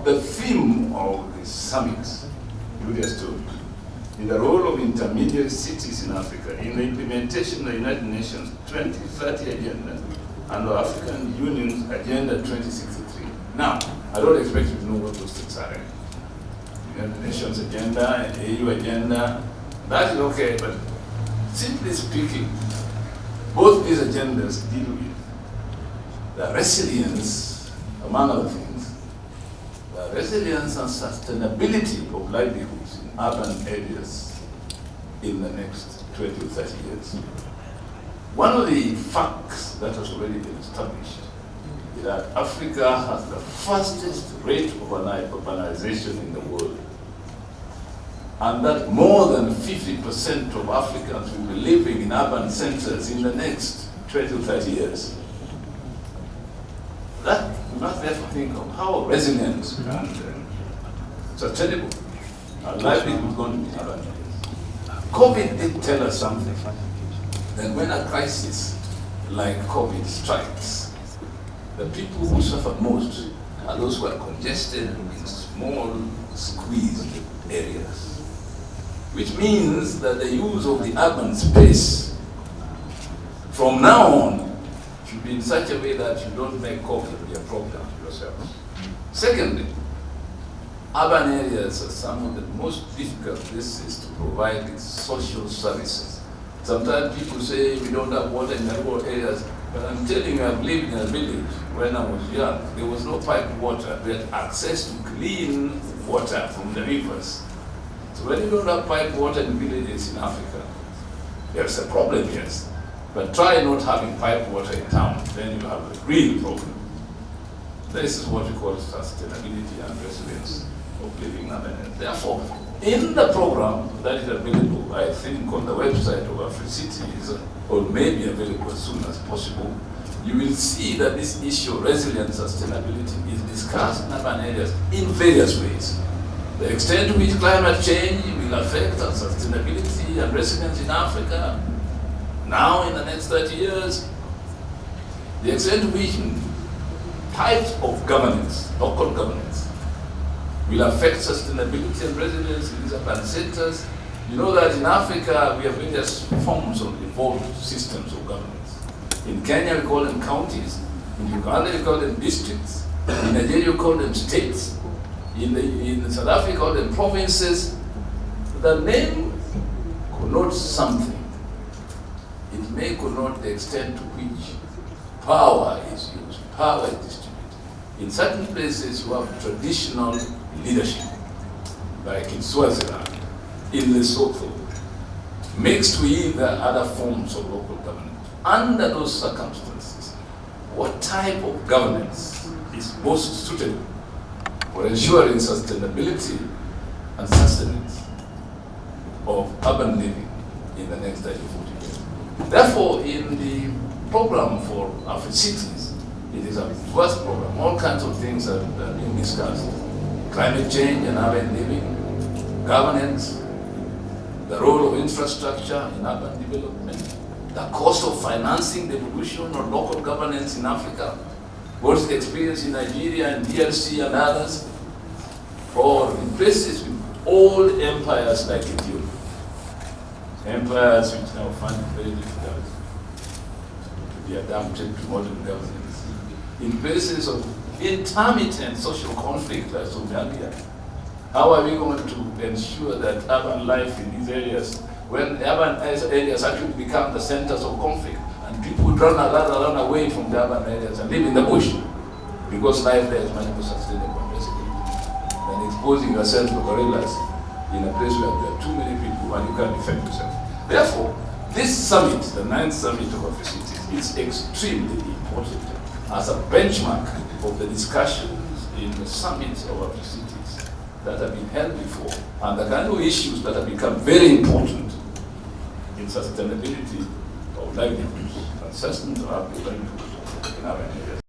the theme of the summit, you just told me, is the role of intermediate cities in Africa in the implementation of the United Nations 2030 Agenda and the African Union's Agenda 2063. Now, I don't expect you to know what those things are. United Nations Agenda, an AU Agenda, that is okay, but simply speaking, both these agendas deal with the resilience, among other things, the resilience and sustainability of livelihoods in urban areas in the next 20 to 30 years. One of the facts that has already been established is that Africa has the fastest rate of urbanization in the world, and that more than 50% of Africans will be living in urban centers in the next 20 to 30 years. That we must therefore think of how resilient and sustainable our livelihood is going to be in urban areas. COVID did tell us something, that when a crisis like COVID strikes, the people who suffer most are those who are congested in small, squeezed areas. Which means that the use of the urban space from now on should be in such a way that you don't make COVID be a problem to yourselves. Secondly, urban areas are some of the most difficult places to provide its social services. Sometimes people say we don't have water in the rural areas, but I'm telling you, I've lived in a village when I was young. There was no piped water. We had access to clean water from the rivers. So when you don't have piped water in villages in Africa, there's a problem, yes. But try not having piped water in town, then you have a real problem. This is what we call sustainability and resilience of living in urban areas. Therefore, in the program that is available, I think, on the website of Africities, or maybe available as soon as possible, you will see that this issue of resilience and sustainability is discussed in urban areas in various ways. The extent to which climate change will affect our sustainability and resilience in Africa now in the next 30 years, the extent to which types of governance, local governance, will affect sustainability and resilience in these urban centers. You know that in Africa we have various forms of evolved systems of governance. In Kenya we call them counties, in Uganda we call them districts, in Nigeria we call them states, in South Africa we call them provinces. The name connotes something. It may connote the extent to which power is used, power is distributed. In certain places you have traditional leadership, like in Swaziland, in Lesotho, mixed with other forms of local government. Under those circumstances, what type of governance is most suitable for ensuring sustainability and sustenance of urban living in the next 30 to 40 years? Therefore, in the program for Africities, it is a vast program. All kinds of things are being discussed. Climate change and urban living, governance, the role of infrastructure in urban development, the cost of financing the evolution of local governance in Africa, what is the experience in Nigeria and DRC and others, or in places with old empires like Ethiopia, empires which now find it very difficult to be adapted to modern governance, in places of intermittent social conflict like Somalia. How are we going to ensure that urban life in these areas, when urban areas actually become the centers of conflict, and people would run away from the urban areas and live in the bush, because life there is much more sustainable and resilient than exposing yourself to gorillas in a place where there are too many people and you can't defend yourself. Therefore, this summit, the 9th summit of Africities, is extremely important as a benchmark of the discussions in the summits of Africities that have been held before, and the kind of issues that have become very important in sustainability of livelihoods and sustenance of livelihoods in our areas.